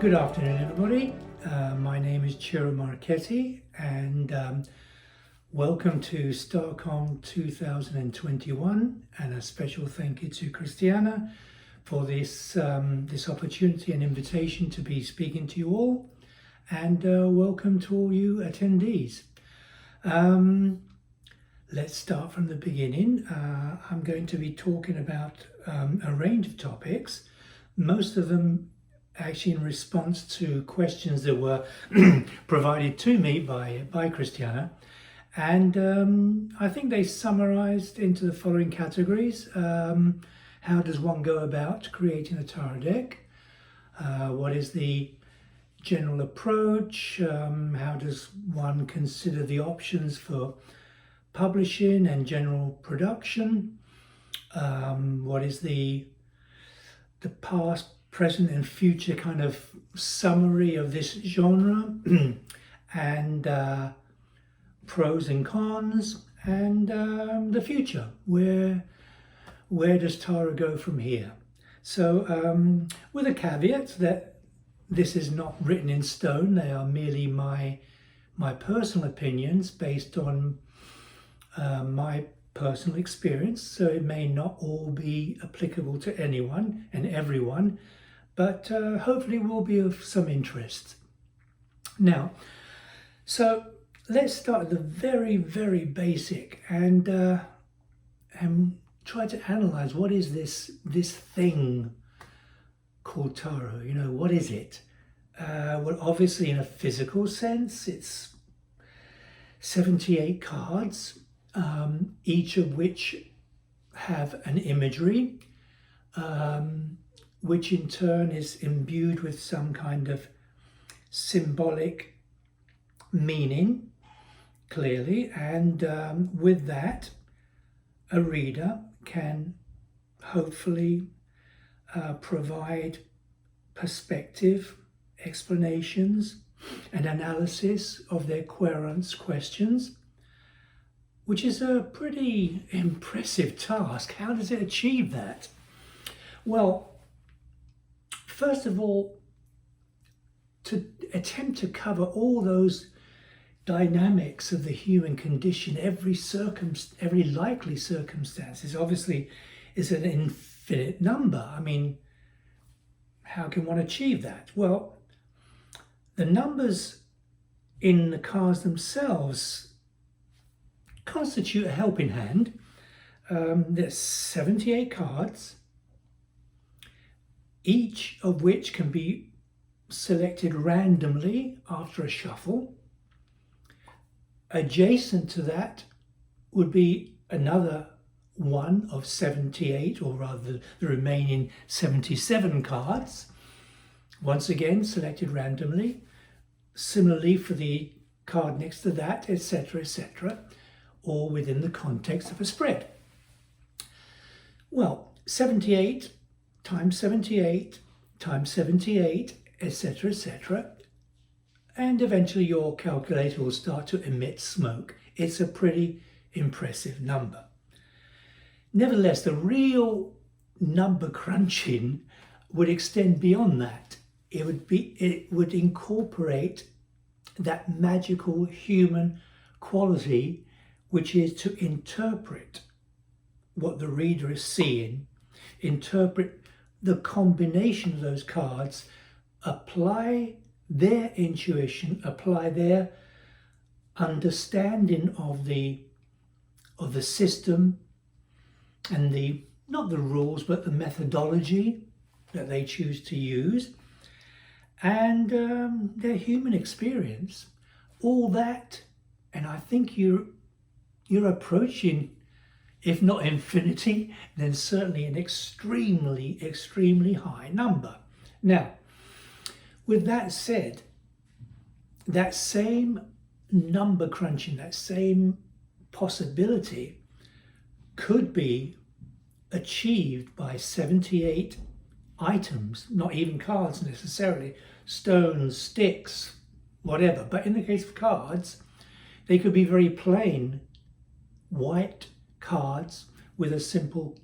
Good afternoon, everybody. My name is Ciro Marchetti, and welcome to StaarCon 2021, and a special thank you to Christiana for this opportunity and invitation to be speaking to you all, and welcome to all you attendees. Let's start from the beginning. I'm going to be talking about a range of topics, most of them actually in response to questions that were provided to me by Christiana, and I think they summarized into the following categories. How does one go about creating a tarot deck? What is the general approach? How does one consider the options for publishing and general production? What is the past, present and future kind of summary of this genre, and pros and cons, and the future. Where does tarot go from here? So with a caveat that this is not written in stone, they are merely my personal opinions based on my personal experience, so it may not all be applicable to anyone and everyone, but hopefully will be of some interest. Now, so let's start at the very, very basic and try to analyze what is this thing called tarot. You know, what is it? Well, obviously in a physical sense, it's 78 cards, each of which have an imagery, which in turn is imbued with some kind of symbolic meaning, clearly, and with that, a reader can hopefully provide perspective, explanations, and analysis of their querulous questions, which is a pretty impressive task. How does it achieve that? Well, first of all, to attempt to cover all those dynamics of the human condition, every likely circumstances, obviously is an infinite number. I mean, how can one achieve that? Well, the numbers in the cards themselves constitute a helping hand. There's 78 cards, each of which can be selected randomly after a shuffle. Adjacent to that would be another one of 78, or rather the remaining 77 cards, once again selected randomly. Similarly for the card next to that, etc., etc., all within the context of a spread. Well, 78 times 78 times 78, etc., etc., and eventually your calculator will start to emit smoke. It's a pretty impressive number. Nevertheless, the real number crunching would extend beyond that. It would incorporate that magical human quality, which is to interpret what the reader is seeing, interpret the combination of those cards, apply their intuition, apply their understanding of the system and not the rules, but the methodology that they choose to use, and their human experience. All that, and I think you're approaching, if not infinity, then certainly an extremely, extremely high number. Now, with that said, that same number crunching, that same possibility could be achieved by 78 items, not even cards necessarily, stones, sticks, whatever. But in the case of cards, they could be very plain white cards with a simple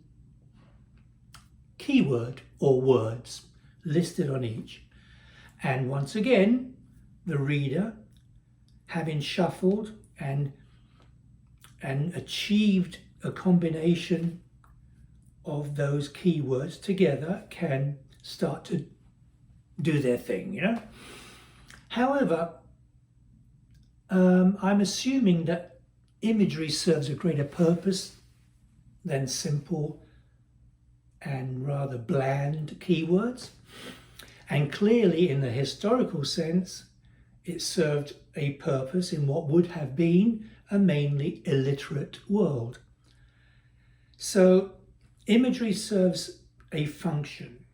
keyword or words listed on each. And once again, the reader, having shuffled and achieved a combination of those keywords together, can start to do their thing, you know. However, I'm assuming that imagery serves a greater purpose than simple and rather bland keywords. And clearly, in the historical sense, it served a purpose in what would have been a mainly illiterate world. So imagery serves a function.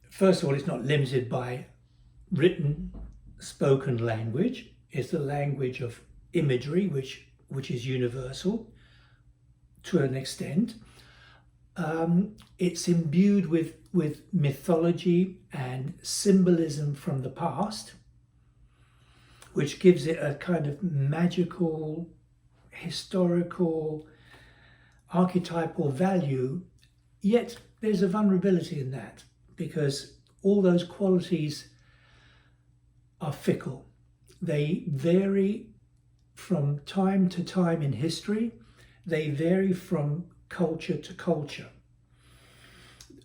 First of all, it's not limited by written, spoken language. It's the language of imagery, which is universal to an extent. It's imbued with mythology and symbolism from the past, which gives it a kind of magical, historical, archetypal value. Yet there's a vulnerability in that, because all those qualities are fickle. They vary from time to time in history. They vary from culture to culture.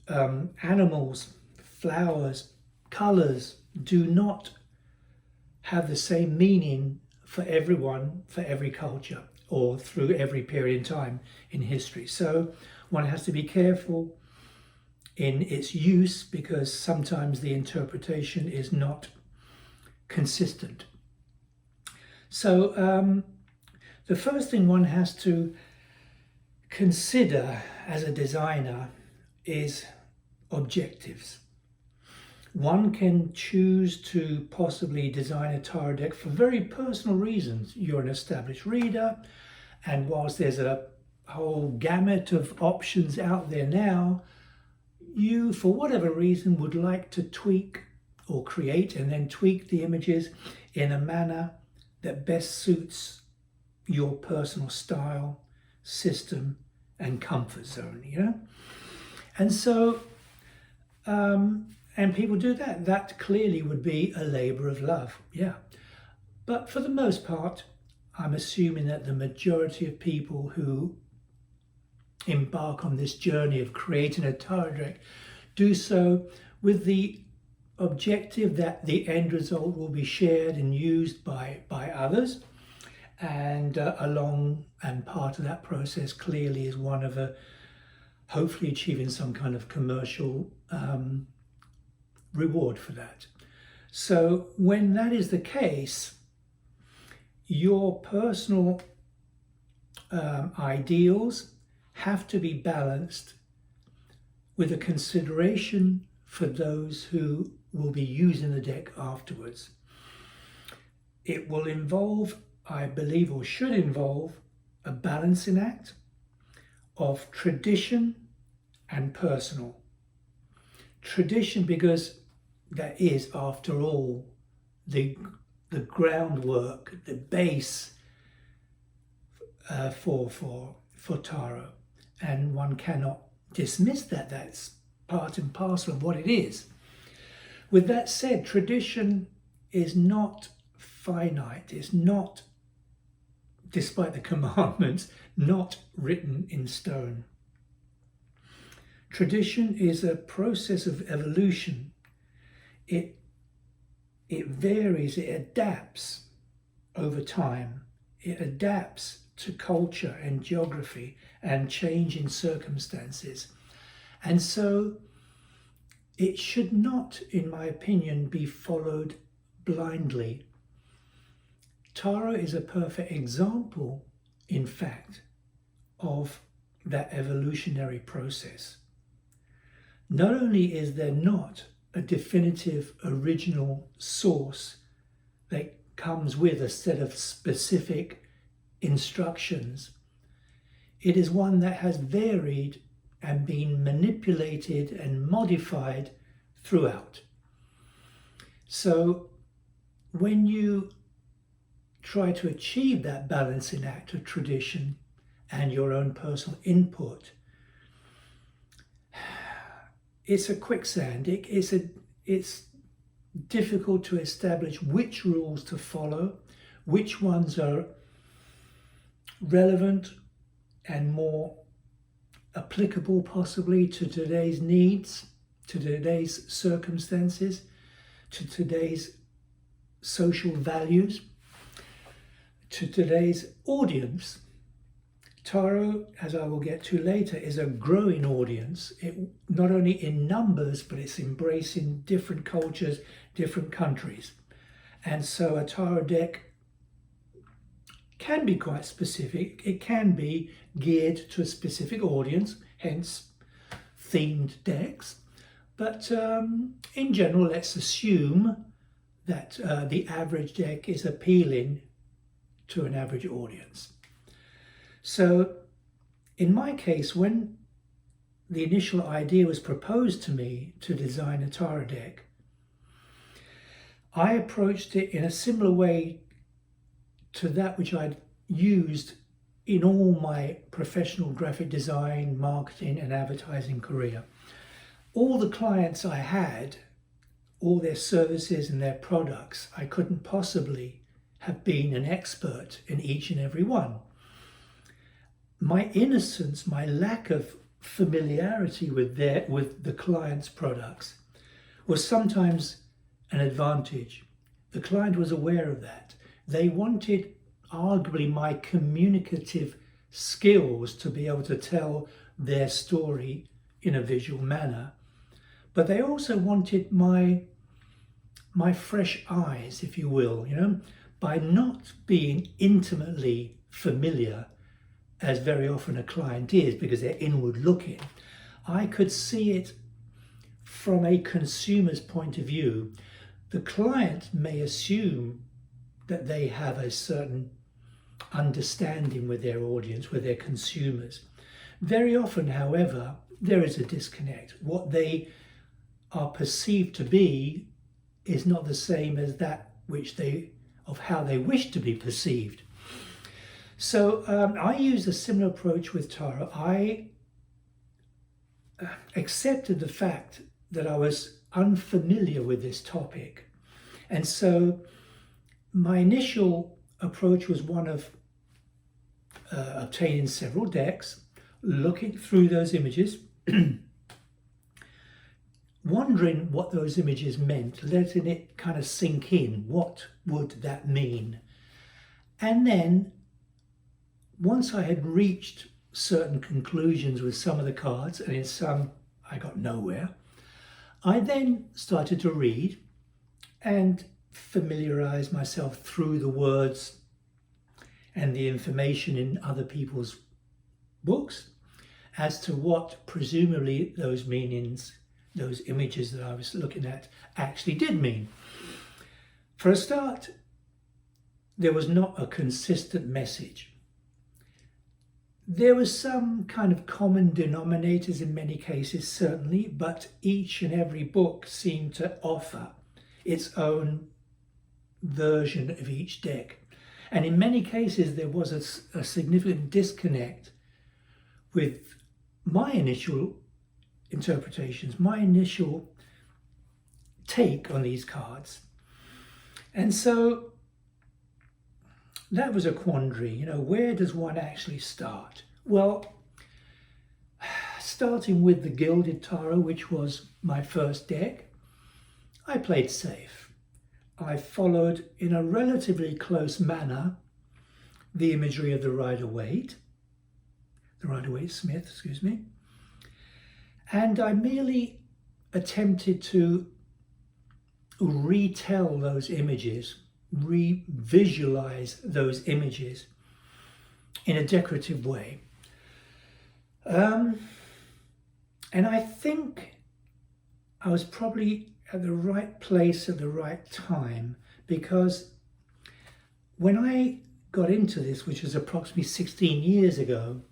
Animals, flowers, colors do not have the same meaning for everyone, for every culture, or through every period in time in history. So one has to be careful in its use, because sometimes the interpretation is not consistent. So the first thing one has to consider as a designer is objectives. One can choose to possibly design a tarot deck for very personal reasons. You're an established reader, and whilst there's a whole gamut of options out there now, you, for whatever reason, would like to tweak or create and then tweak the images in a manner that best suits your personal style, system, and comfort zone, you know? And so, and people do that. That clearly would be a labor of love, yeah. But for the most part, I'm assuming that the majority of people who embark on this journey of creating a tarot deck do so with the objective that the end result will be shared and used by others, and part of that process clearly is one of hopefully achieving some kind of commercial reward for that. So when that is the case, your personal ideals have to be balanced with a consideration for those who will be using the deck afterwards. It will involve, I believe, or should involve, a balancing act of tradition and personal. Tradition, because that is, after all, the groundwork, the base for tarot, and one cannot dismiss that. That's part and parcel of what it is. With that said, tradition is not finite. It's not, despite the commandments, not written in stone. Tradition is a process of evolution. It varies, it adapts over time. It adapts to culture and geography and changing circumstances. And so it should not, in my opinion, be followed blindly. Tarot is a perfect example, in fact, of that evolutionary process. Not only is there not a definitive original source that comes with a set of specific instructions, it is one that has varied and been manipulated and modified throughout. So when you try to achieve that balancing act of tradition and your own personal input, it's a quicksand. It's difficult to establish which rules to follow, which ones are relevant and more applicable possibly to today's needs, to today's circumstances, to today's social values, to today's audience. Tarot, as I will get to later, is a growing audience, not only in numbers, but it's embracing different cultures, different countries. And so a tarot deck can be quite specific. It can be geared to a specific audience, hence themed decks. But in general, let's assume that the average deck is appealing to an average audience. So in my case, when the initial idea was proposed to me to design a tarot deck, I approached it in a similar way to that which I'd used in all my professional graphic design, marketing and advertising career. All the clients I had, all their services and their products, I couldn't possibly have been an expert in each and every one. My innocence, my lack of familiarity with the client's products was sometimes an advantage. The client was aware of that. They wanted arguably my communicative skills to be able to tell their story in a visual manner, but they also wanted my fresh eyes, if you will, by not being intimately familiar, as very often a client is because they're inward looking. I could see it from a consumer's point of view. The client may assume that they have a certain understanding with their audience, with their consumers. Very often, however, there is a disconnect. What they are perceived to be is not the same as that of how they wish to be perceived. So I used a similar approach with tarot. I accepted the fact that I was unfamiliar with this topic. And so my initial approach was one of obtaining several decks, looking through those images, wondering what those images meant, letting it kind of sink in. What would that mean? And then once I had reached certain conclusions with some of the cards, and in some I got nowhere, I then started to read and familiarize myself through the words and the information in other people's books as to what presumably those meanings, those images that I was looking at actually did mean. For a start, there was not a consistent message. There was some kind of common denominators in many cases, certainly, but each and every book seemed to offer its own version of each deck. And in many cases, there was a significant disconnect with my initial interpretations, my initial take on these cards. And so that was a quandary, where does one actually start? Well, starting with the Gilded Tarot, which was my first deck, I played safe. I followed in a relatively close manner the imagery of the Rider-Waite Smith, and I merely attempted to retell those images, re-visualize those images in a decorative way. And I think I was probably at the right place at the right time, because when I got into this, which was approximately 16 years ago,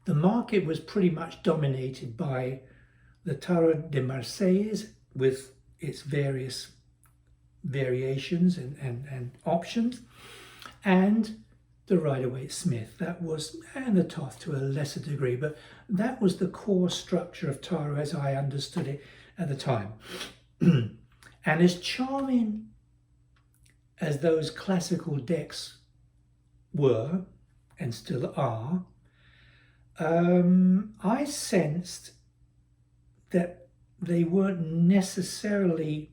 the market was pretty much dominated by the Tarot de Marseille with its various variations and options, and the Rider-Waite Smith. That was, and the Thoth to a lesser degree, but that was the core structure of tarot as I understood it at the time. And as charming as those classical decks were and still are, I sensed that they weren't necessarily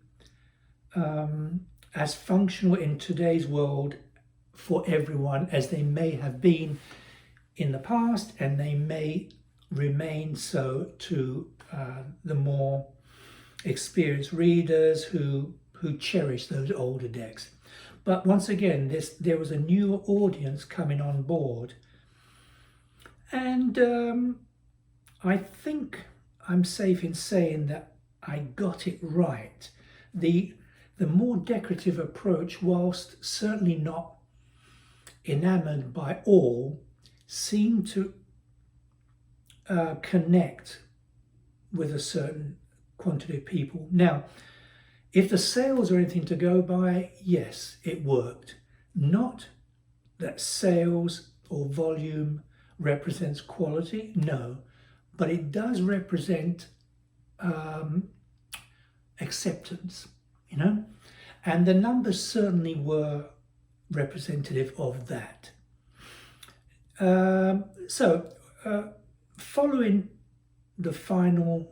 as functional in today's world for everyone as they may have been in the past, and they may remain so to the more experienced readers who cherish those older decks. But once again, there was a new audience coming on board, and I think I'm safe in saying that I got it right. The more decorative approach, whilst certainly not enamored by all, seemed to connect with a certain quantity of people. Now, if the sales are anything to go by, yes, it worked. Not that sales or volume represents quality, no, but it does represent acceptance, you know, and the numbers certainly were representative of that. Following the final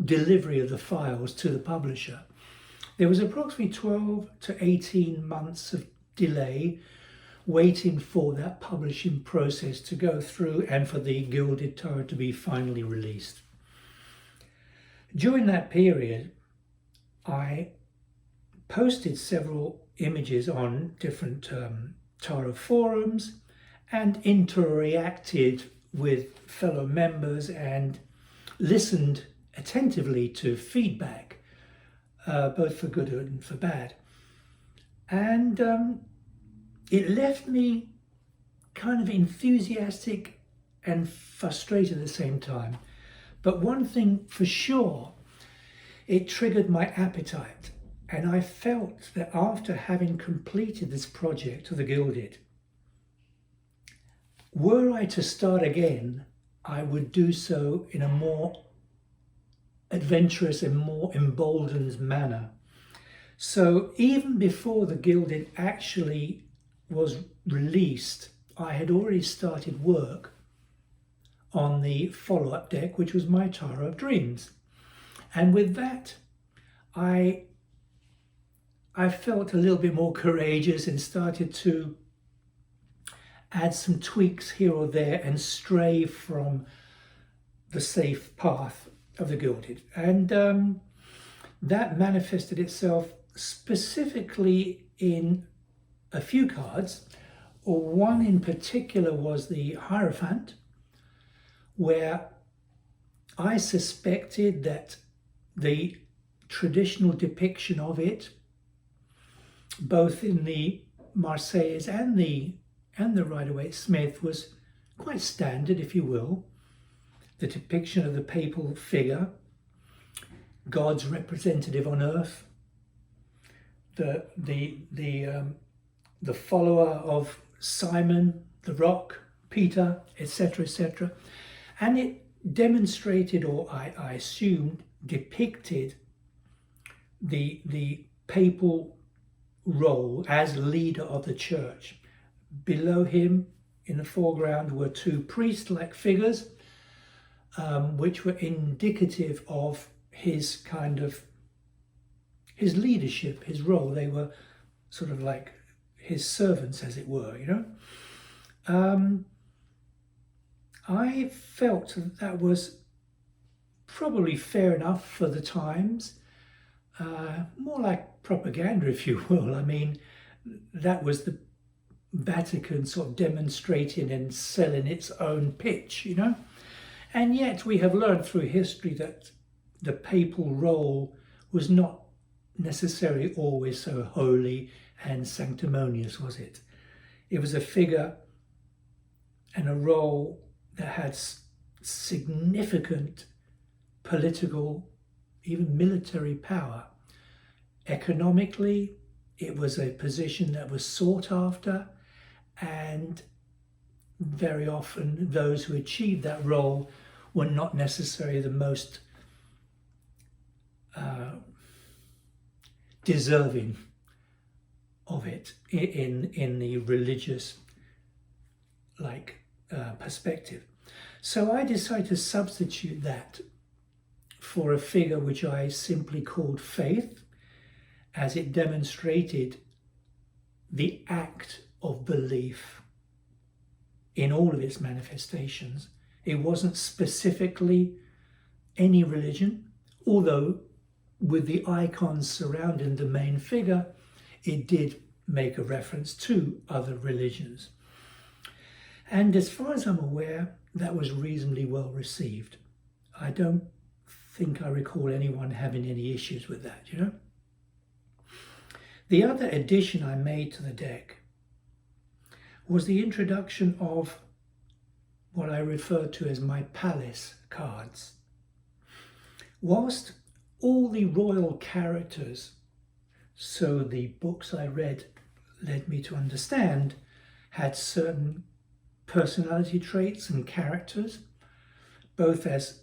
delivery of the files to the publisher, there was approximately 12 to 18 months of delay waiting for that publishing process to go through and for the Gilded Tarot to be finally released. During that period, I posted several images on different tarot forums and interacted with fellow members and listened attentively to feedback, both for good and for bad. And it left me kind of enthusiastic and frustrated at the same time. But one thing for sure, it triggered my appetite. And I felt that after having completed this project of the Gilded, were I to start again, I would do so in a more adventurous and more emboldened manner. So even before the Gilded actually was released, I had already started work on the follow-up deck, which was my Tarot of Dreams. And with that, I felt a little bit more courageous and started to add some tweaks here or there and stray from the safe path of the Gilded. And that manifested itself specifically in a few cards. One in particular was the Hierophant, where I suspected that the traditional depiction of it, both in the Marseillaise and the Rider-Waite-Smith, was quite standard, if you will. The depiction of the papal figure, God's representative on earth, the follower of Simon, the Rock, Peter, etc., etc. And it demonstrated, or I assumed, depicted the papal role as leader of the church. Below him, in the foreground, were two priest-like figures, which were indicative of his his leadership, his role. They were sort of like his servants, as it were, you know. I felt that was probably fair enough for the times, more like propaganda, if you will. I mean, that was the Vatican sort of demonstrating and selling its own pitch, you know. And yet we have learned through history that the papal role was not necessarily always so holy and sanctimonious, was it? It was a figure and a role that had significant political, even military power. Economically, it was a position that was sought after, and very often those who achieved that role were not necessarily the most deserving of it in the religious perspective. So I decided to substitute that for a figure which I simply called faith, as it demonstrated the act of belief in all of its manifestations. It wasn't specifically any religion, although with the icons surrounding the main figure, it did make a reference to other religions. And as far as I'm aware, that was reasonably well received. I don't think I recall anyone having any issues with that, you know. The other addition I made to the deck was the introduction of what I refer to as my palace cards. Whilst all the royal characters, so the books I read led me to understand, had certain personality traits and characters, both as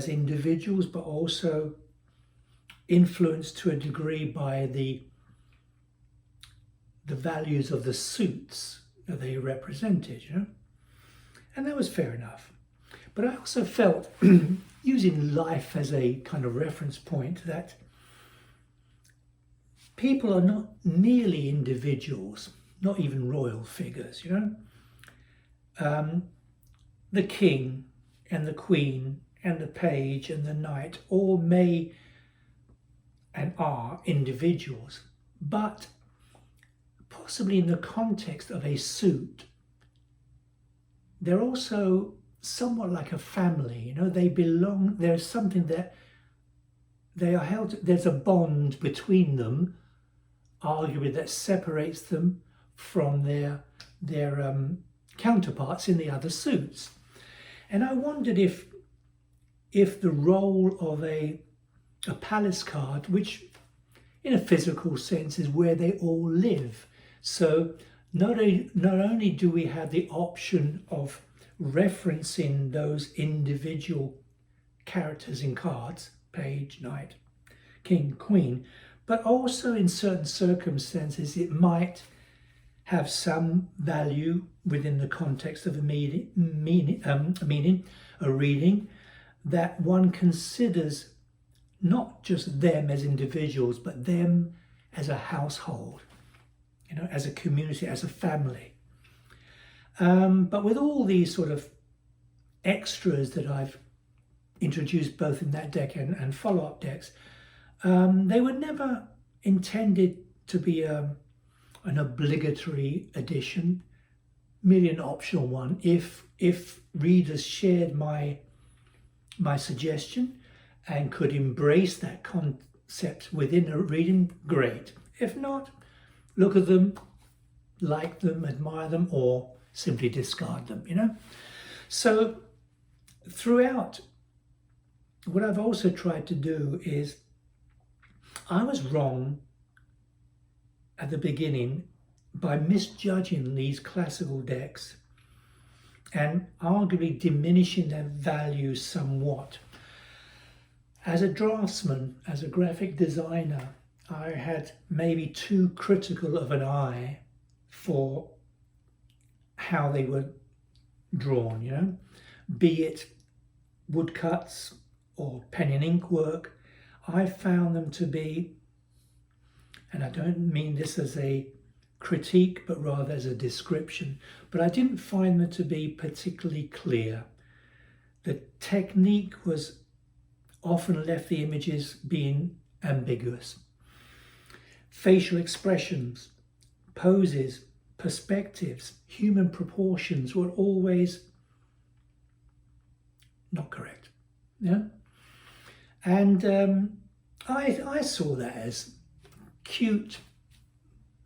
individuals, but also influenced to a degree by the values of the suits that they represented, you know. And that was fair enough. But I also felt, using life as a kind of reference point, that people are not merely individuals, not even royal figures, you know. The king and the queen and the page and the knight all may and are individuals, but possibly in the context of a suit, they're also somewhat like a family, you know. They belong, there's something that they are held, there's a bond between them, arguably, that separates them from their counterparts in the other suits. And I wondered if the role of a palace card, which in a physical sense is where they all live, so not only do we have the option of referencing those individual characters in cards, page, knight, king, queen, but also in certain circumstances it might have some value within the context of a meaning, a reading, that one considers not just them as individuals, but them as a household, you know, as a community, as a family. But with all these sort of extras that I've introduced both in that deck and follow-up decks, they were never intended to be an obligatory addition, merely an optional one. If readers shared my suggestion and could embrace that concept within a reading, great. If not, look at them, like them, admire them, or simply discard them, you know. So throughout, what I've also tried to do is, I was wrong at the beginning by misjudging these classical decks and arguably diminishing their value somewhat. As a draftsman, as a graphic designer, I had maybe too critical of an eye for how they were drawn, you know, be it woodcuts or pen and ink work. I found them to be, and I don't mean this as a critique, but rather as a description, but I didn't find them to be particularly clear. The technique was often left the images being ambiguous. Facial expressions, poses, perspectives, human proportions were always not correct. Yeah? And I saw that as cute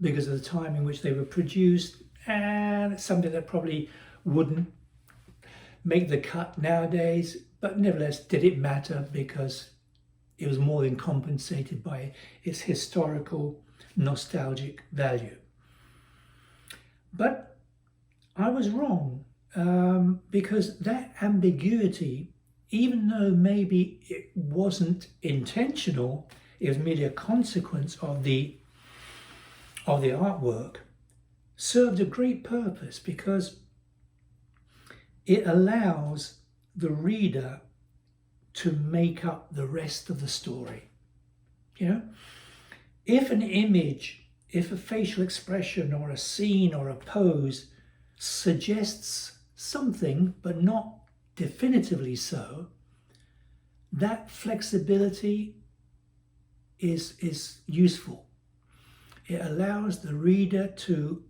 because of the time in which they were produced, and something that probably wouldn't make the cut nowadays, but nevertheless, did it matter because it was more than compensated by its historical nostalgic value. But I was wrong, because that ambiguity, even though maybe it wasn't intentional, it was merely a consequence of the artwork, served a great purpose, because it allows the reader to make up the rest of the story. You know, if an image, if a facial expression or a scene or a pose suggests something but not definitively so, that flexibility is useful. It allows the reader to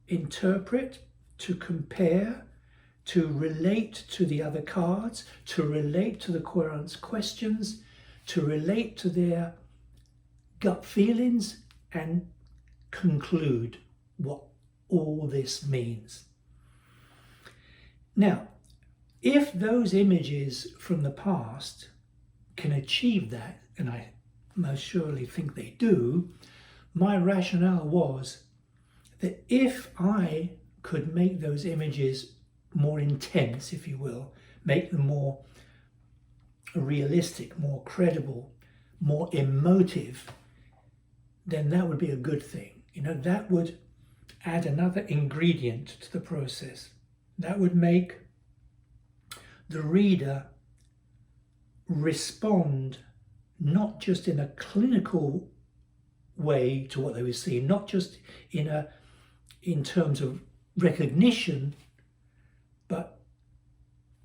interpret, to compare, to relate to the other cards, to relate to the querent's questions, to relate to their gut feelings, and conclude what all this means. Now, if those images from the past can achieve that, and I most surely think they do, my rationale was that if I could make those images more intense, if you will, make them more realistic, more credible, more emotive, then that would be a good thing. You know, that would add another ingredient to the process. That would make the reader respond not just in a clinical way to what they were seeing, not just in terms of recognition, but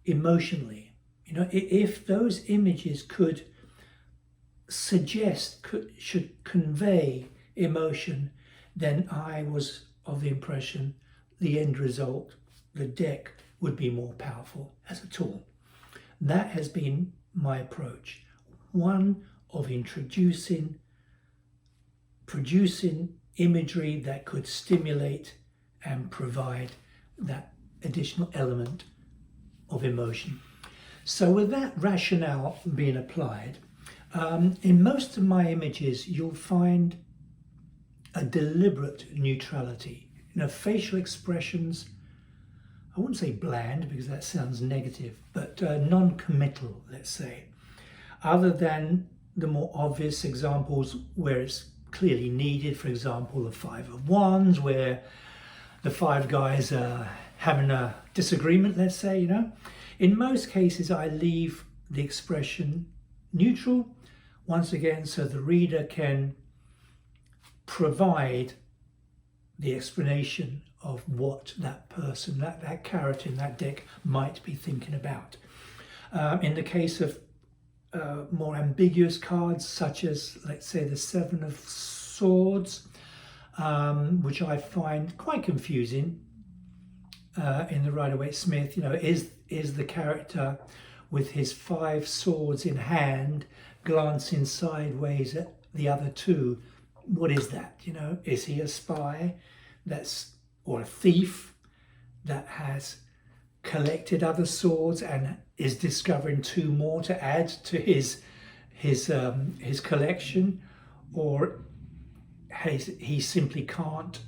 emotionally. You know, if those images could suggest, should convey emotion, then I was of the impression the end result, the deck, would be more powerful as a tool. That has been my approach, one of producing imagery that could stimulate and provide that additional element of emotion. So with that rationale being applied, in most of my images you'll find a deliberate neutrality. You know, facial expressions, I wouldn't say bland because that sounds negative, but non-committal, let's say, other than the more obvious examples where it's clearly needed. For example, the Five of Wands, where the five guys are having a disagreement, let's say, you know. In most cases, I leave the expression neutral, once again, so the reader can provide the explanation of what that person, that character in that deck might be thinking about. In the case of more ambiguous cards, such as, let's say, the Seven of Swords, which I find quite confusing in the Rider-Waite-Smith, you know, is the character with his 5 swords in hand glancing sideways at the other 2. What is that? You know, is he a spy or a thief that has collected other swords and is discovering 2 more to add to his collection, or he simply can't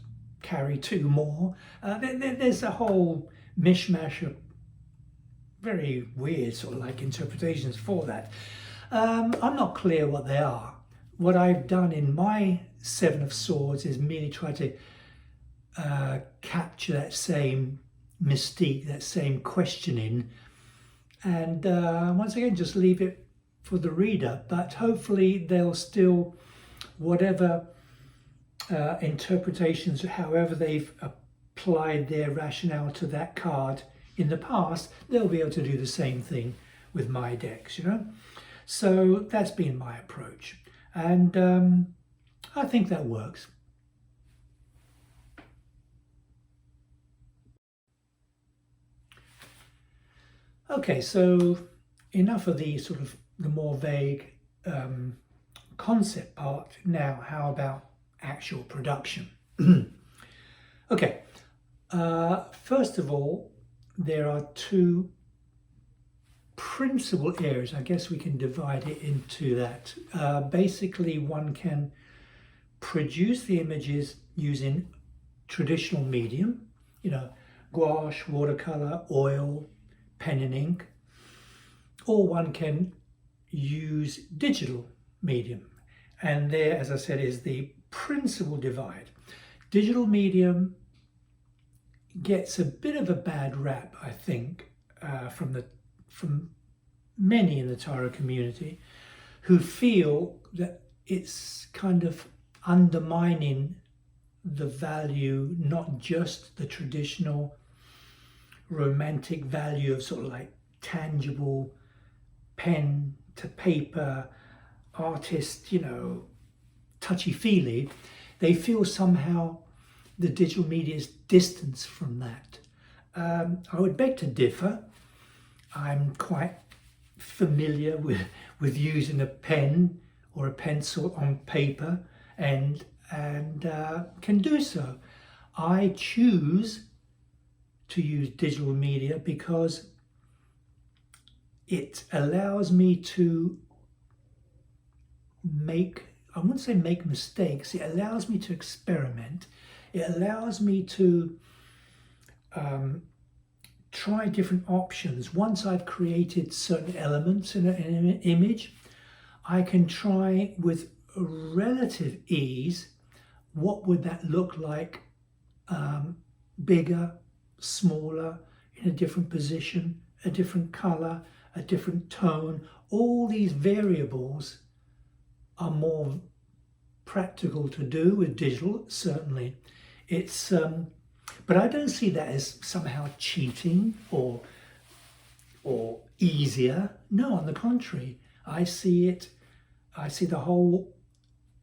carry 2 more? There's a whole mishmash of very weird sort of like interpretations for that. I'm not clear what they are. What I've done in my Seven of Swords is merely try to capture that same mystique, that same questioning, and once again just leave it for the reader, but hopefully they'll still, whatever interpretations, however they've applied their rationale to that card in the past, they'll be able to do the same thing with my decks, you know. So that's been my approach, and I think that works. Okay, so enough of the sort of the more vague concept part. Now, how about actual production? Okay, first of all, there are 2 principal areas. I guess we can divide it into that. Basically, one can produce the images using traditional medium, you know, gouache, watercolor, oil, pen and ink, or one can use digital medium, And there, as I said, is the principal divide. Digital medium gets a bit of a bad rap, I think, from many in the tarot community, who feel that it's kind of undermining the value, not just the traditional romantic value of sort of like tangible pen to paper, artist, touchy-feely. They feel somehow the digital media is distance from that. I would beg to differ. I'm quite familiar with using a pen or a pencil on paper and can do so. I choose to use digital media because it allows me to I wouldn't say make mistakes, it allows me to experiment. It allows me to try different options. Once I've created certain elements in an image, I can try with relative ease what would that look like, bigger, smaller, in a different position, a different color, a different tone. All these variables are more practical to do with digital, certainly. It's but I don't see that as somehow cheating or easier. No, on the contrary, I see the whole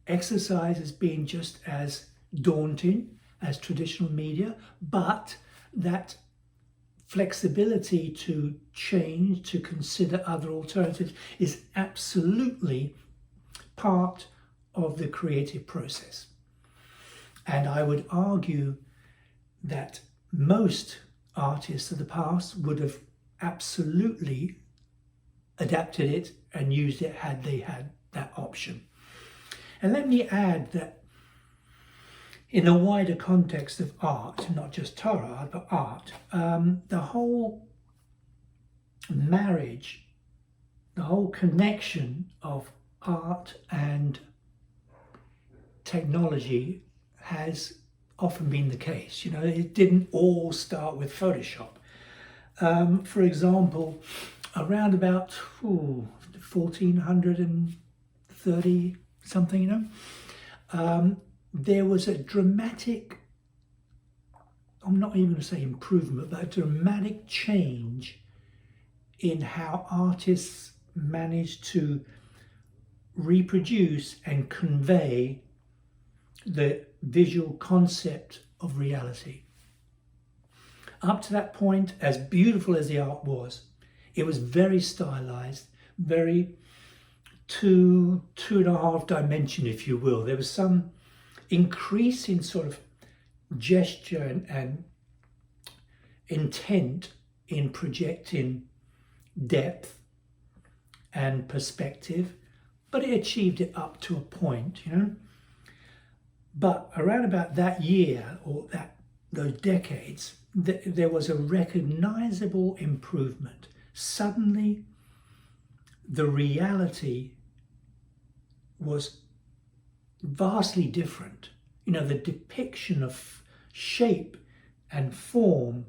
exercise as being just as daunting as traditional media, but that flexibility to change, to consider other alternatives, is absolutely part of the creative process. And I would argue that most artists of the past would have absolutely adapted it and used it had they had that option. And let me add that in a wider context of art, not just tarot art, but art, the whole marriage, the whole connection of art and technology has often been the case. It didn't all start with Photoshop. For example, around about 1430 something, there was a dramatic, I'm not even going to say improvement, but a dramatic change in how artists managed to reproduce and convey the visual concept of reality. Up to that point, as beautiful as the art was, it was very stylized, very two and a half dimension, if you will. There was some increase in sort of gesture and intent in projecting depth and perspective, but it achieved it up to a point, But around about that year or those decades, there was a recognizable improvement. Suddenly, the reality was vastly different. The depiction of shape and form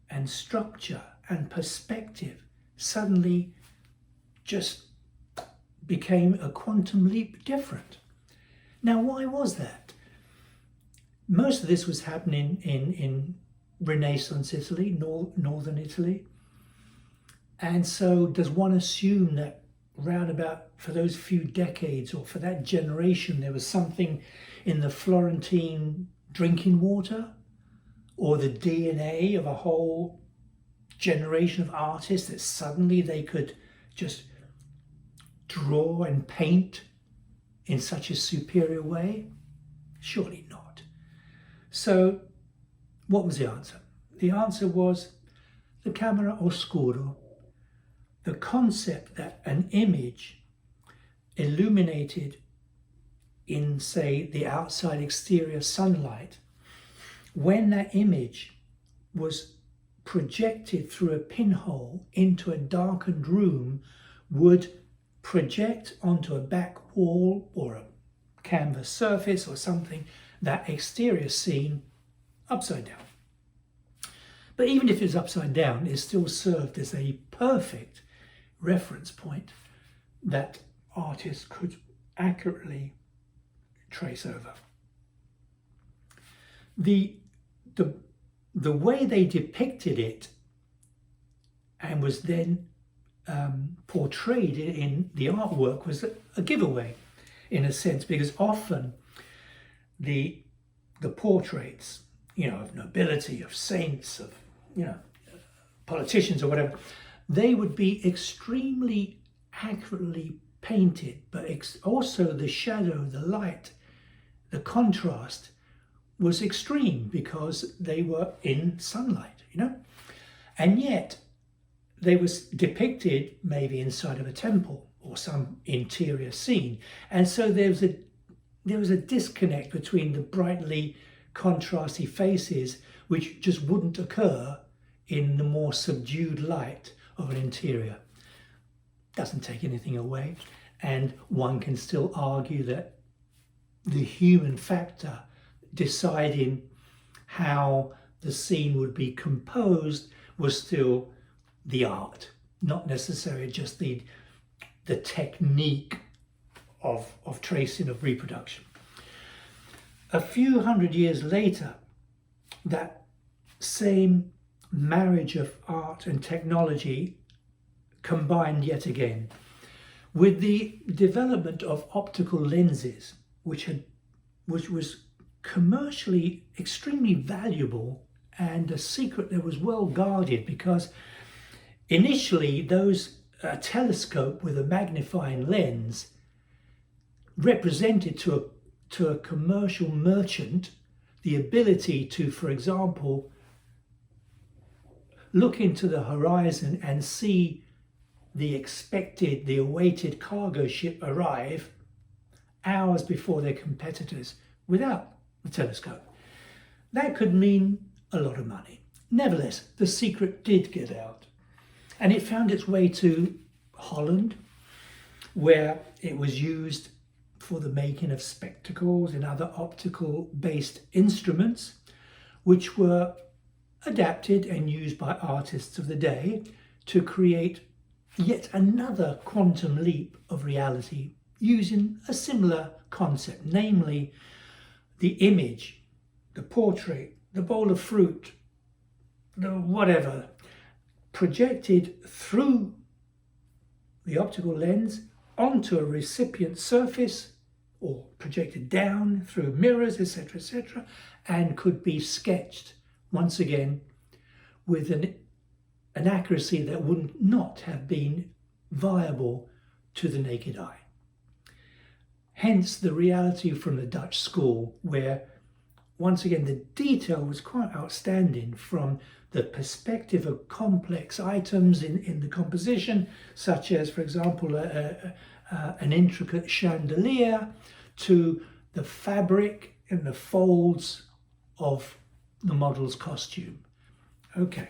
and structure and perspective suddenly just became a quantum leap different. Now, why was that? Most of this was happening in Renaissance Italy, northern Italy. And so does one assume that round about for those few decades or for that generation, there was something in the Florentine drinking water or the DNA of a whole generation of artists that suddenly they could just draw and paint in such a superior way? Surely not. So what was the answer? The answer was the camera oscuro, the concept that an image illuminated in, say, the outside exterior sunlight, when that image was projected through a pinhole into a darkened room, would project onto a back wall or a canvas surface or something, that exterior scene upside down. But even if it's upside down, it still served as a perfect reference point that artists could accurately trace over. The way they depicted it and was then portrayed in the artwork was a giveaway, in a sense, because often the portraits, of nobility, of saints, of politicians or whatever, they would be extremely accurately painted, but also the shadow, the light, the contrast was extreme because they were in sunlight, and yet they was depicted maybe inside of a temple or some interior scene, and so there was a disconnect between the brightly contrasty faces, which just wouldn't occur in the more subdued light of an interior. Doesn't take anything away, and one can still argue that the human factor deciding how the scene would be composed was still the art, not necessarily just the technique of tracing, of reproduction. A few hundred years later, that same marriage of art and technology combined yet again with the development of optical lenses, which was commercially extremely valuable and a secret that was well guarded, because initially a telescope with a magnifying lens represented to a commercial merchant the ability to, for example, look into the horizon and see the awaited cargo ship arrive hours before their competitors without the telescope. That could mean a lot of money. Nevertheless, the secret did get out, and it found its way to Holland, where it was used for the making of spectacles and other optical-based instruments, which were adapted and used by artists of the day to create yet another quantum leap of reality using a similar concept, namely the image, the portrait, the bowl of fruit, the whatever, projected through the optical lens onto a recipient surface, or projected down through mirrors, etc., and could be sketched once again with an accuracy that would not have been viable to the naked eye. Hence the reality from the Dutch school, where once again the detail was quite outstanding from the perspective of complex items in the composition, such as, for example, an intricate chandelier, to the fabric and the folds of the model's costume. Okay,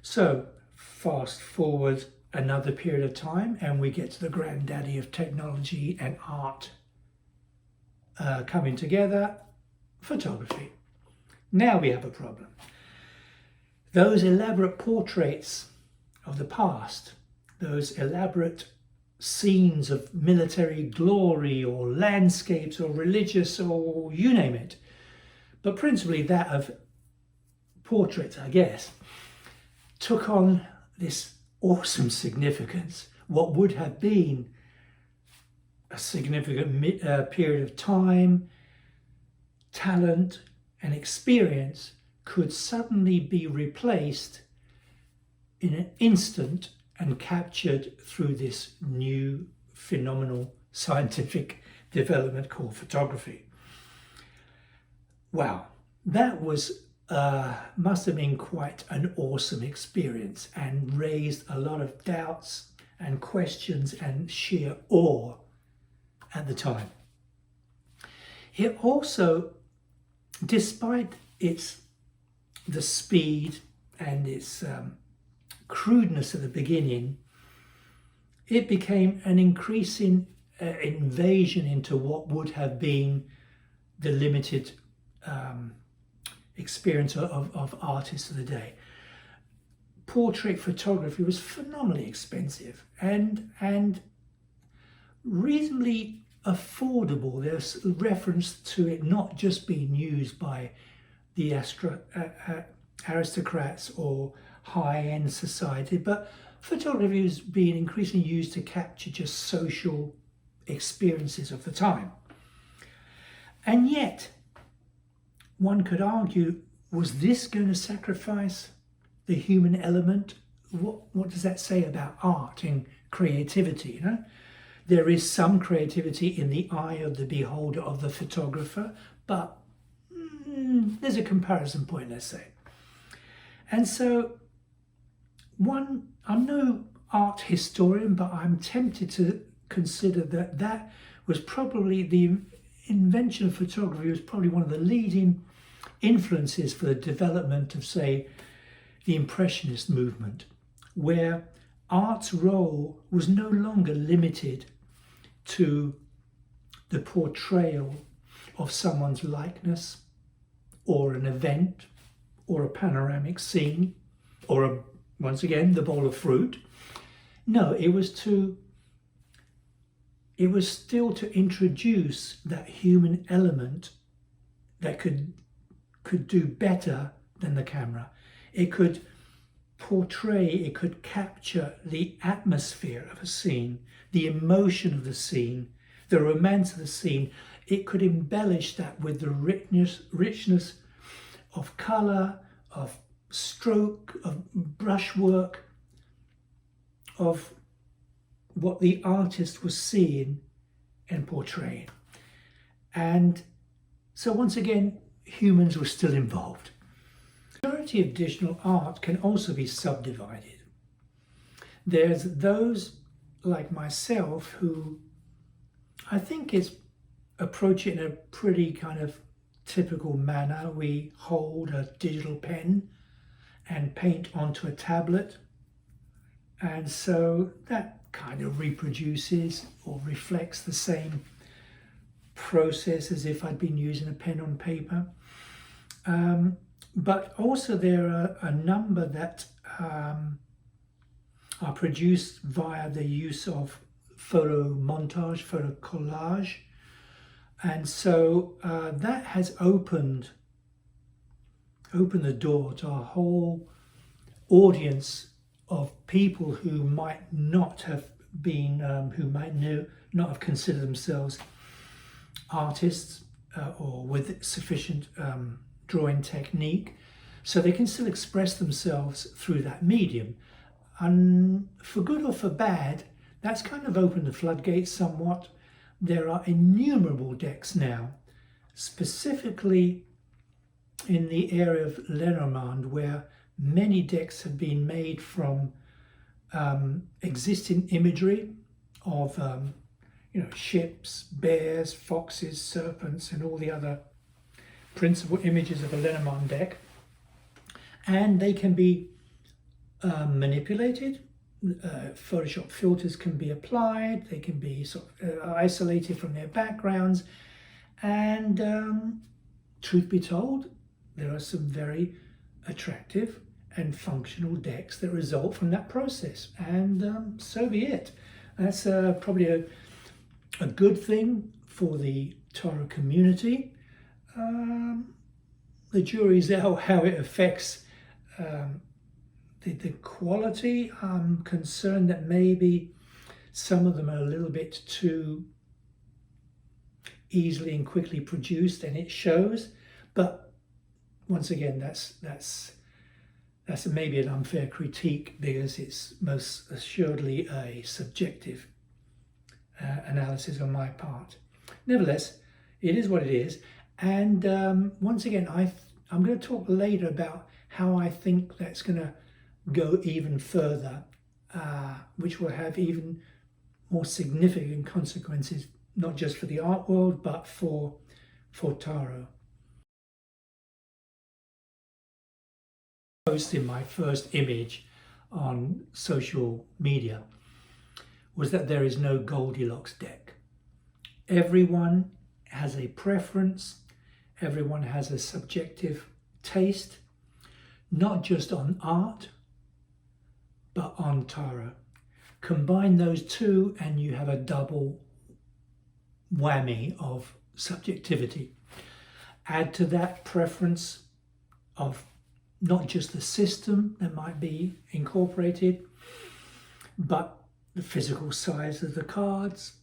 so fast forward another period of time and we get to the granddaddy of technology and art coming together, photography. Now we have a problem. Those elaborate portraits of the past, those elaborate scenes of military glory or landscapes or religious or you name it, but principally that of portraits, I guess, took on this awesome significance. What would have been a significant period of time, talent and experience could suddenly be replaced in an instant and captured through this new phenomenal scientific development called photography. Wow, that was must have been quite an awesome experience and raised a lot of doubts and questions and sheer awe at the time. It also, despite the speed and its crudeness at the beginning, it became an increasing invasion into what would have been the limited experience of artists of the day. Portrait photography was phenomenally expensive and reasonably affordable. There's reference to it not just being used by the aristocrats or high-end society, but photography was being increasingly used to capture just social experiences of the time. And yet, one could argue, was this going to sacrifice the human element? What does that say about art and creativity? You know, there is some creativity in the eye of the beholder, of the photographer, but there's a comparison point, let's say. And so, I'm no art historian, but I'm tempted to consider that was probably the invention of photography was probably one of the leading influences for the development of, say, the Impressionist movement, where art's role was no longer limited to the portrayal of someone's likeness or an event or a panoramic scene or once again the bowl of fruit. No, it was still to introduce that human element that could do better than the camera. It could portray, it could capture the atmosphere of a scene, the emotion of the scene, the romance of the scene. It could embellish that with the richness of color, of stroke, of brushwork, of what the artist was seeing and portraying. And so once again, humans were still involved. The majority of digital art can also be subdivided. There's those like myself who I think approach it in a pretty kind of typical manner. We hold a digital pen and paint onto a tablet, and so that kind of reproduces or reflects the same process as if I'd been using a pen on paper. But also there are a number that are produced via the use of photo montage, photo collage. And so that has opened the door to a whole audience of people who might not have been, who might not have considered themselves artists or with sufficient drawing technique. So they can still express themselves through that medium. And for good or for bad, that's kind of opened the floodgates somewhat. There are innumerable decks now, specifically in the area of Lenormand, where many decks have been made from existing imagery of ships, bears, foxes, serpents, and all the other principal images of a Lenormand deck, and they can be manipulated. Photoshop filters can be applied, they can be sort of isolated from their backgrounds, and truth be told, there are some very attractive and functional decks that result from that process, and so be it. That's probably a good thing for the tarot community. The jury's out how it affects the quality. I'm concerned that maybe some of them are a little bit too easily and quickly produced, and it shows. But once again, that's maybe an unfair critique, because it's most assuredly a subjective analysis on my part. Nevertheless, it is what it is. And once again, I'm going to talk later about how I think that's going to go even further, which will have even more significant consequences, not just for the art world, but for tarot. Posting my first image on social media was that there is no Goldilocks deck. everyone has a preference, everyone has a subjective taste, not just on art, but on tarot. Combine those two and you have a double whammy of subjectivity. Add to that preference of not just the system that might be incorporated, but the physical size of the cards,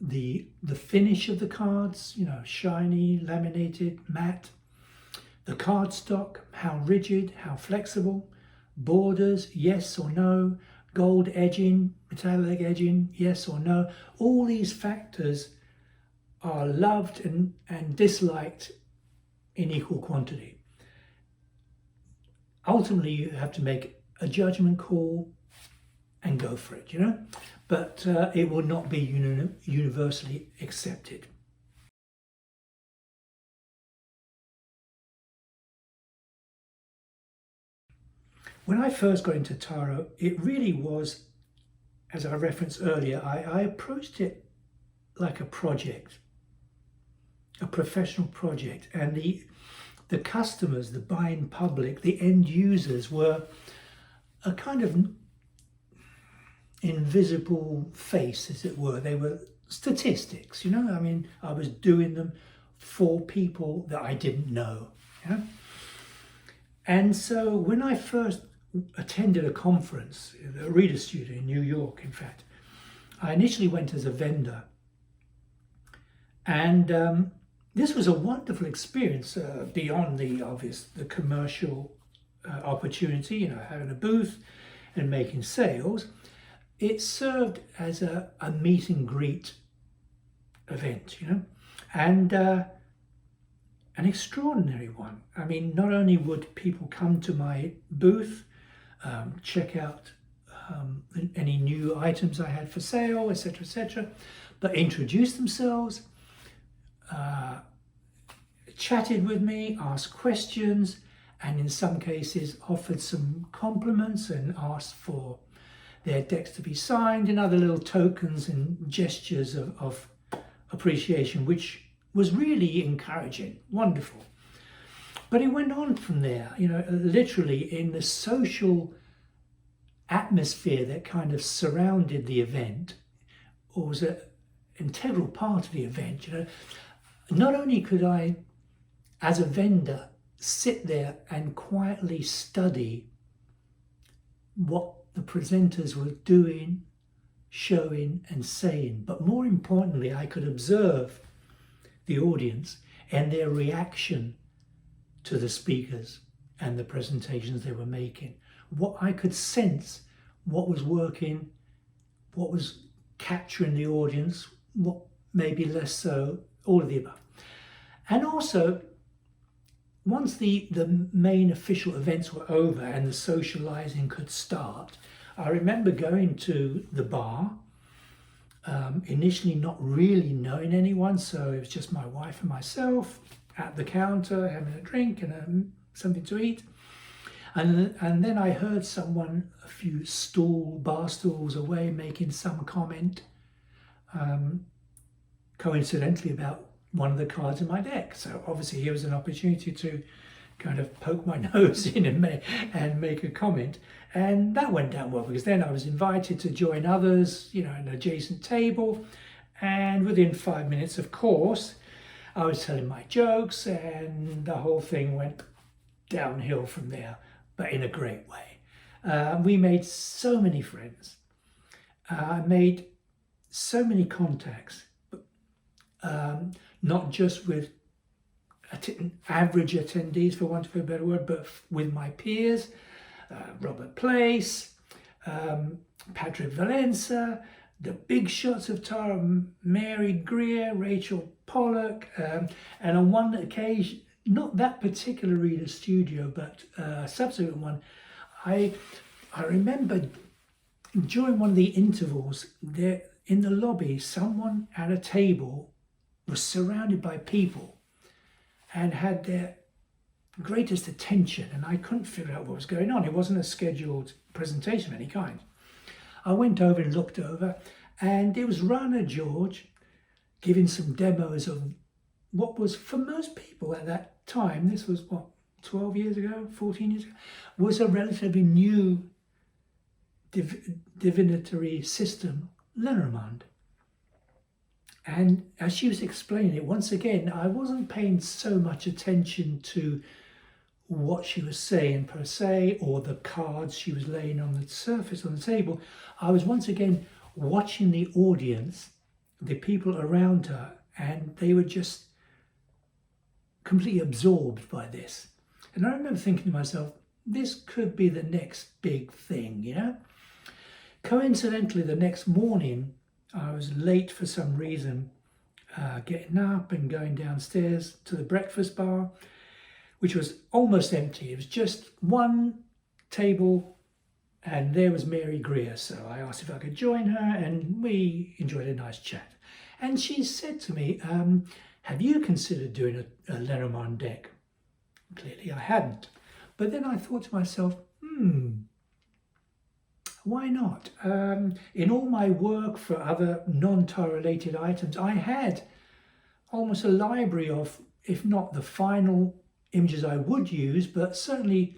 the finish of the cards, you know, shiny, laminated, matte, the cardstock, how rigid, how flexible, borders, yes or no, gold edging, metallic edging, yes or no. All these factors are loved and disliked in equal quantity. Ultimately, you have to make a judgment call and go for it, you know, but it will not be universally accepted. When I first got into tarot, it really was, as I referenced earlier, I approached it like a project, a professional project, and the customers, the buying public, the end users were a kind of invisible face, as it were. They were statistics, you know. I mean, I was doing them for people that I didn't know. Yeah? And so when I first attended a conference, a reader studio in New York, in fact, I initially went as a vendor. And this was a wonderful experience beyond the obvious, the commercial opportunity, you know, having a booth and making sales. It served as a meet and greet event, you know, and an extraordinary one. I mean, not only would people come to my booth, check out any new items I had for sale, etc., but introduce themselves, chatted with me, asked questions, and in some cases offered some compliments and asked for their decks to be signed and other little tokens and gestures of appreciation, which was really encouraging, wonderful. But it went on from there, you know, literally in the social atmosphere that kind of surrounded the event, or was an integral part of the event, you know. Not only could I, as a vendor, sit there and quietly study what the presenters were doing, showing and saying, but more importantly, I could observe the audience and their reaction to the speakers and the presentations they were making. What I could sense, what was working, what was capturing the audience, what maybe less so, all of the above. And also, once the main official events were over and the socializing could start, I remember going to the bar, initially not really knowing anyone, so it was just my wife and myself at the counter having a drink and something to eat. And then I heard someone a few bar stools away making some comment, coincidentally about one of the cards in my deck. So obviously here was an opportunity to kind of poke my nose in and make a comment. And that went down well, because then I was invited to join others, you know, at an adjacent table. And within 5 minutes, of course, I was telling my jokes and the whole thing went downhill from there, but in a great way. We made so many friends. I made so many contacts, not just with average attendees, for want of a better word, but with my peers, Robert Place, Patrick Valenza, the big shots of tarot, Mary Greer, Rachel Pollock, and on one occasion, not that particular reader studio, but a subsequent one, I remember during one of the intervals there in the lobby, someone at a table was surrounded by people and had their greatest attention, and I couldn't figure out what was going on. It wasn't a scheduled presentation of any kind. I went over and looked over, and it was Rana George giving some demos of what was, for most people at that time, this was what, 12 years ago, 14 years ago, was a relatively new divinatory system, Lenormand. And as she was explaining it, once again, I wasn't paying so much attention to what she was saying per se, or the cards she was laying on the surface on the table. I was once again watching the audience, the people around her, and they were just completely absorbed by this. And I remember thinking to myself, this could be the next big thing, you know? Coincidentally, the next morning, I was late for some reason, getting up and going downstairs to the breakfast bar, which was almost empty. It was just one table, and there was Mary Greer. So I asked if I could join her, and we enjoyed a nice chat. And she said to me, have you considered doing a Lenormand deck? Clearly I hadn't. But then I thought to myself, why not? In all my work for other non-tarot related items, I had almost a library of, if not the final images I would use, but certainly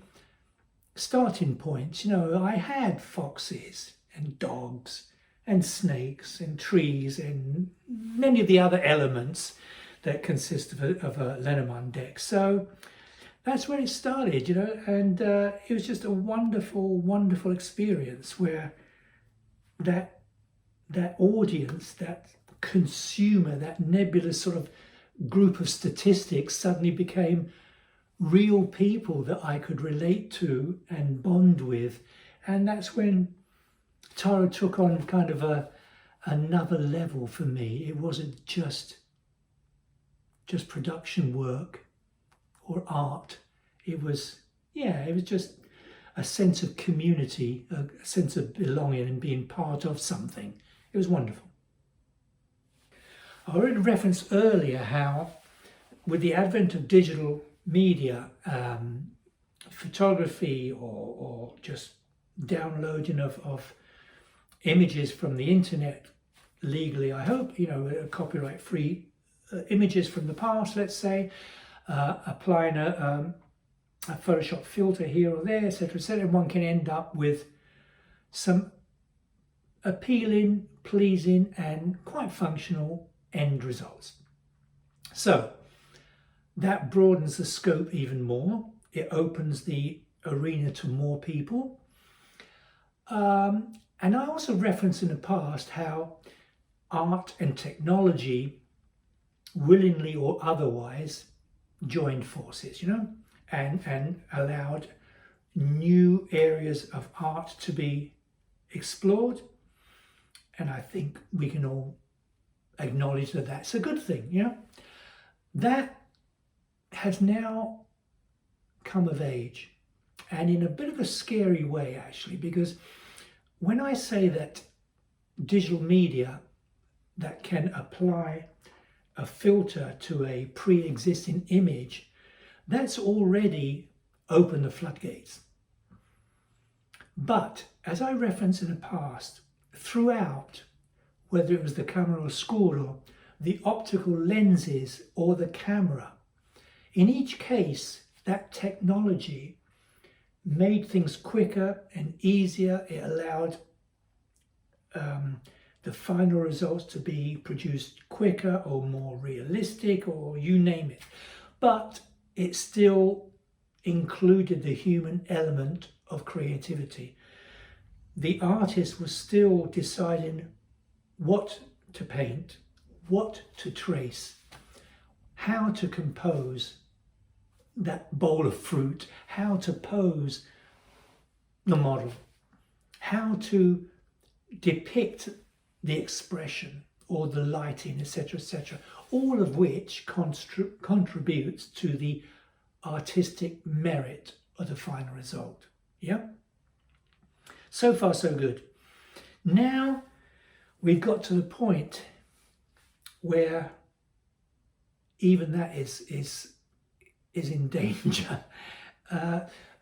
starting points. You know, I had foxes and dogs and snakes and trees and many of the other elements that consist of a Lenormand deck. So that's where it started, you know, and it was just a wonderful, wonderful experience where that audience, that consumer, that nebulous sort of group of statistics suddenly became real people that I could relate to and bond with. And that's when tarot took on kind of another level for me. It wasn't just production work or art. It was just a sense of community, a sense of belonging and being part of something. It was wonderful. I already referenced earlier how with the advent of digital media, photography or just downloading of images from the internet legally, I hope, you know, copyright free images from the past, let's say, applying a Photoshop filter here or there, etc., one can end up with some appealing, pleasing, and quite functional end results. So that broadens the scope even more. It opens the arena to more people. And I also referenced in the past how art and technology, willingly or otherwise, joined forces, you know, and allowed new areas of art to be explored. And I think we can all acknowledge that that's a good thing, you know. That has now come of age, and in a bit of a scary way, actually, because when I say that digital media that can apply a filter to a pre-existing image, that's already opened the floodgates. But as I referenced in the past, throughout, whether it was the camera or Scuro, the optical lenses or the camera, in each case, that technology made things quicker and easier. It allowed the final results to be produced quicker or more realistic, or you name it. But it still included the human element of creativity. The artist was still deciding what to paint, what to trace, how to compose that bowl of fruit, how to pose the model, how to depict the expression or the lighting, etc., all of which contributes to the artistic merit of the final result. Yeah? So far, so good. Now we've got to the point where even that is in danger.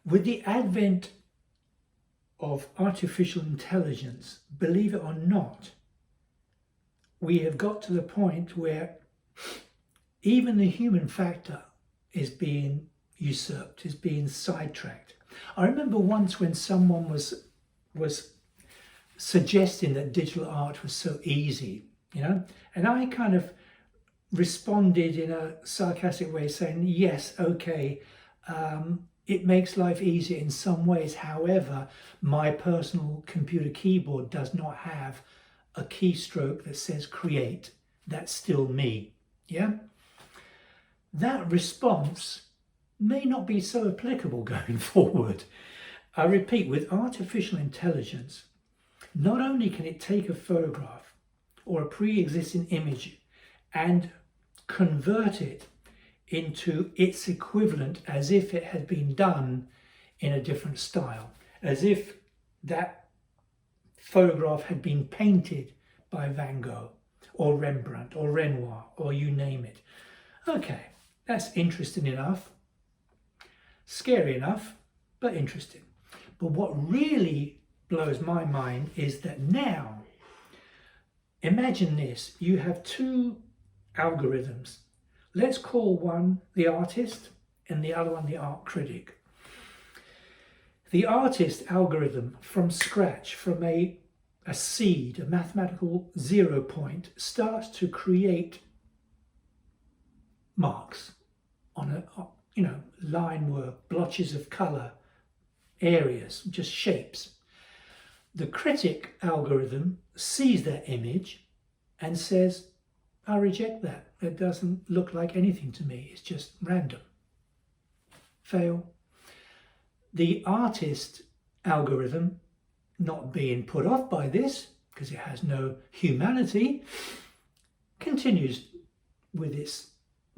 With the advent of artificial intelligence, believe it or not, we have got to the point where even the human factor is being usurped, is being sidetracked. I remember once when someone was suggesting that digital art was so easy, and I kind of responded in a sarcastic way saying, yes, okay, it makes life easier in some ways. However, my personal computer keyboard does not have a keystroke that says create. That's still me. Yeah? That response may not be so applicable going forward. I repeat, with artificial intelligence, not only can it take a photograph or a pre-existing image and convert it into its equivalent as if it had been done in a different style, as if that photograph had been painted by Van Gogh or Rembrandt or Renoir or you name it. Okay, that's interesting enough, scary enough, but interesting. But what really blows my mind is that now, imagine this, you have two algorithms. Let's call one the artist and the other one the art critic. The artist algorithm from scratch, from a seed, a mathematical 0 point, starts to create marks on a line work, blotches of color, areas, just shapes. The critic algorithm sees that image and says, I reject that. It doesn't look like anything to me. It's just random. Fail. The artist algorithm, not being put off by this, because it has no humanity, continues with its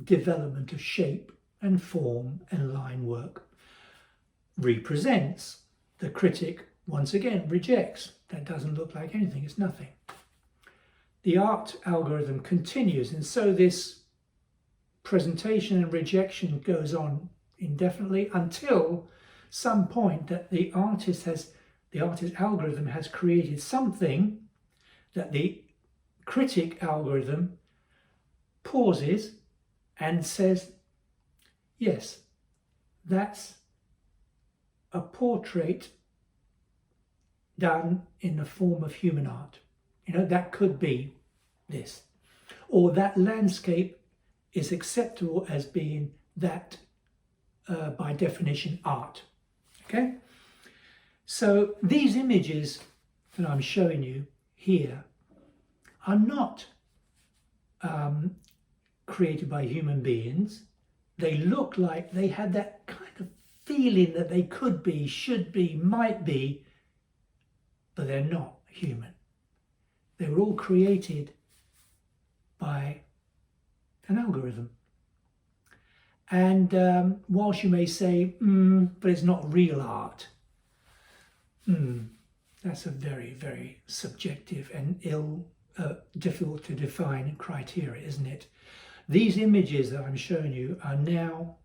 development of shape and form and line work. Represents. The critic, once again, rejects. That doesn't look like anything. It's nothing. The art algorithm continues, and so this presentation and rejection goes on indefinitely until some point that the artist algorithm has created something that the critic algorithm pauses and says, yes, that's a portrait done in the form of human art. That could be this. Or that landscape is acceptable as being that, by definition, art. Okay? So these images that I'm showing you here are not created by human beings. They look like they had that kind of feeling that they could be, should be, might be, but they're not human. They were all created by an algorithm. And whilst you may say, but it's not real art, that's a very, very subjective and difficult to define criteria, isn't it? These images that I'm showing you are now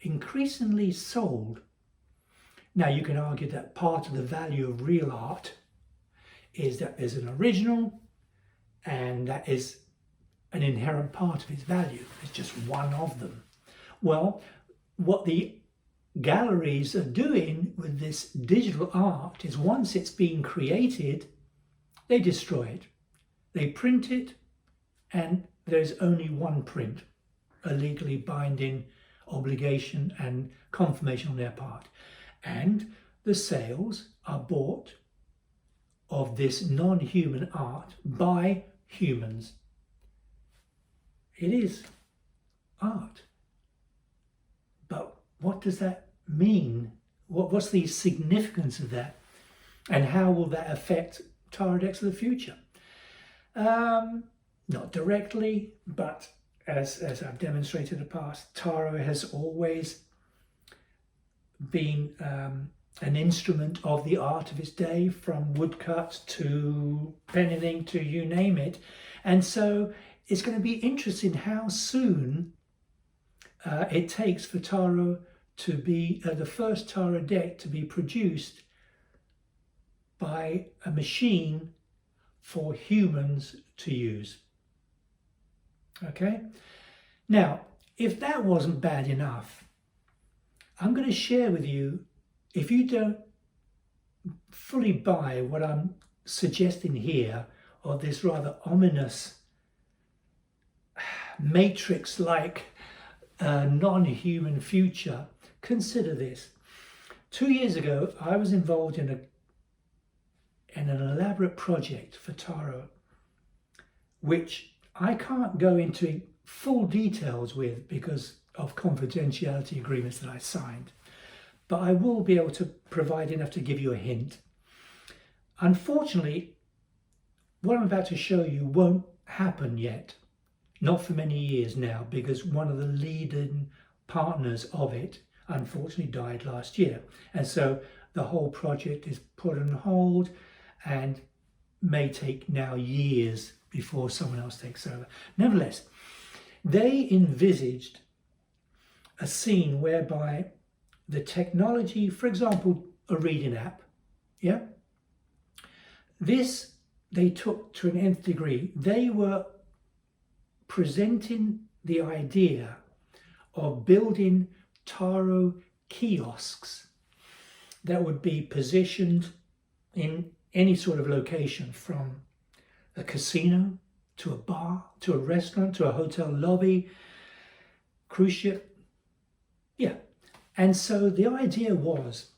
increasingly sold. Now you can argue that part of the value of real art is that there's an original, and that is an inherent part of its value. It's just one of them. Well, what the galleries are doing with this digital art is once it's been created, they destroy it. They print it, and there's only one print, a legally binding obligation and confirmation on their part. And the sales are bought of this non-human art by humans. It is art. But what does that mean? What's the significance of that? And how will that affect tarot decks of the future? Not directly, but as I've demonstrated in the past, tarot has always been an instrument of the art of its day, from woodcut to pen and ink to you name it. And so it's going to be interesting how soon it takes for tarot to be the first tarot deck to be produced by a machine for humans to use. Okay? Now, if that wasn't bad enough, I'm going to share with you, if you don't fully buy what I'm suggesting here, of this rather ominous matrix-like non-human future, consider this. 2 years ago, I was involved in an elaborate project for tarot, which I can't go into full details with because of confidentiality agreements that I signed, but I will be able to provide enough to give you a hint. Unfortunately, what I'm about to show you won't happen yet, not for many years now, because one of the leading partners of it unfortunately died last year, and so the whole project is put on hold and may take now years before someone else takes over. Nevertheless, they envisaged a scene whereby the technology, for example, a reading app, yeah, this they took to an nth degree. They were presenting the idea of building tarot kiosks that would be positioned in any sort of location, from a casino to a bar to a restaurant to a hotel lobby, cruise ship. Yeah. And so the idea was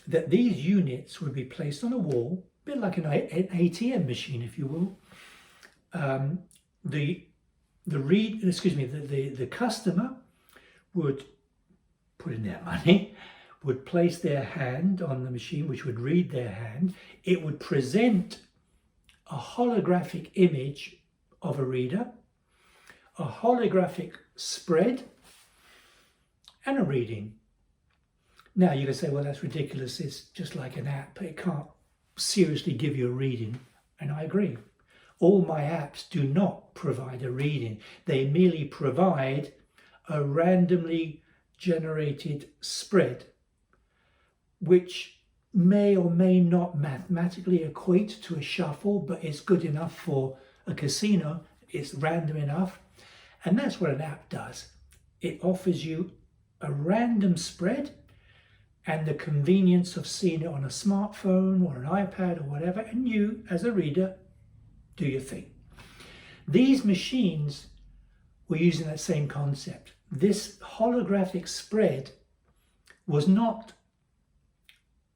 that these units would be placed on a wall, a bit like an ATM machine, if you will. The customer would put in their money, would place their hand on the machine, which would read their hand. It would present a holographic image of a reader, a holographic spread, and a reading. Now you can say, well, that's ridiculous. It's just like an app. It can't seriously give you a reading. And I agree. All my apps do not provide a reading. They merely provide a randomly generated spread, which may or may not mathematically equate to a shuffle, but it's good enough for a casino. It's random enough. And that's what an app does. It offers you a random spread and the convenience of seeing it on a smartphone or an iPad or whatever, and you, as a reader, do your thing. These machines were using that same concept. This holographic spread was not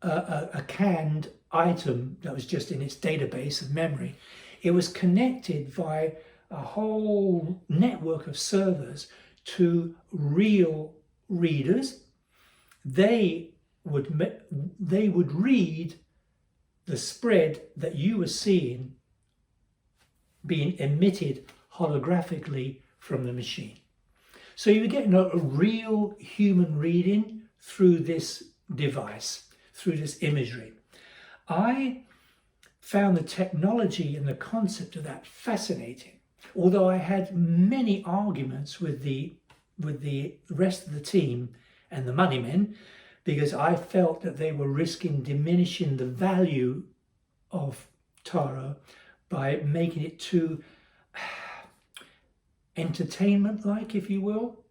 a canned item that was just in its database of memory. It was connected via a whole network of servers to real readers. They would read the spread that you were seeing being emitted holographically from the machine. So you were getting a real human reading through this device, through this imagery. I found the technology and the concept of that fascinating, although I had many arguments with the rest of the team and the money men, because I felt that they were risking diminishing the value of tarot by making it too entertainment-like, if you will,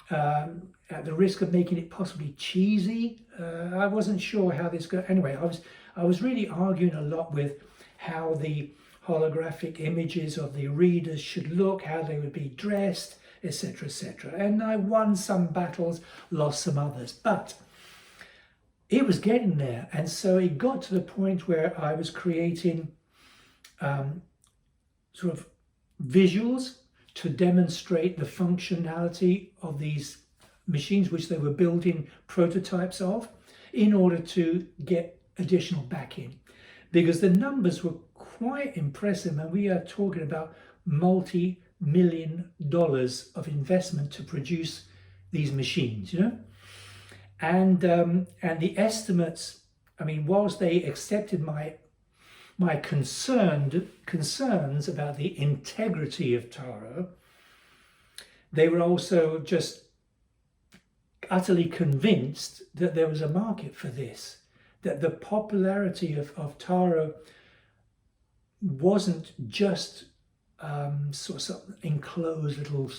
at the risk of making it possibly cheesy. I wasn't sure how this goes. Anyway, I was really arguing a lot with how the holographic images of the readers should look, how they would be dressed, etc., etc. And I won some battles, lost some others, but it was getting there. And so it got to the point where I was creating sort of visuals to demonstrate the functionality of these machines, which they were building prototypes of, in order to get additional backing, because the numbers were quite impressive, and we are talking about multi-million dollars of investment to produce these machines, you know. And the estimates, I mean, whilst they accepted my concerns about the integrity of tarot, they were also just utterly convinced that there was a market for this, that the popularity of tarot wasn't just sort of enclosed little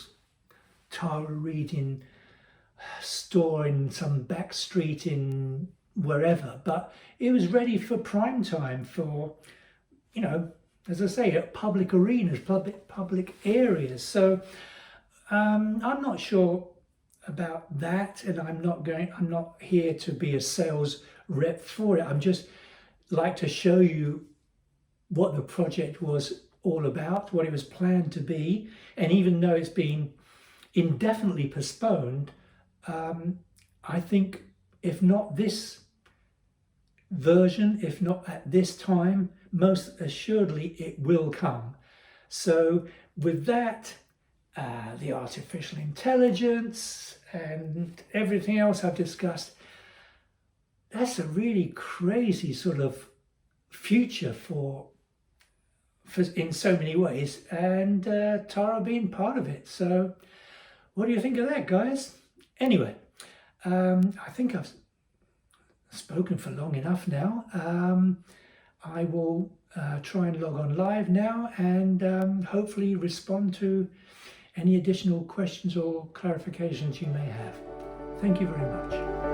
tarot reading store in some back street in wherever, but it was ready for prime time for, you know, as I say, at public arenas, public areas. So I'm not sure about that, and I'm not here to be a sales rep for it. I'm just like to show you what the project was all about, what it was planned to be, and even though it's been indefinitely postponed, I think if not this version, if not at this time, most assuredly it will come. So with that, the artificial intelligence and everything else I've discussed, that's a really crazy sort of future for in so many ways, and tarot being part of it. So what do you think of that, guys? Anyway, I think I've spoken for long enough now. I will try and log on live now and hopefully respond to any additional questions or clarifications you may have. Thank you very much.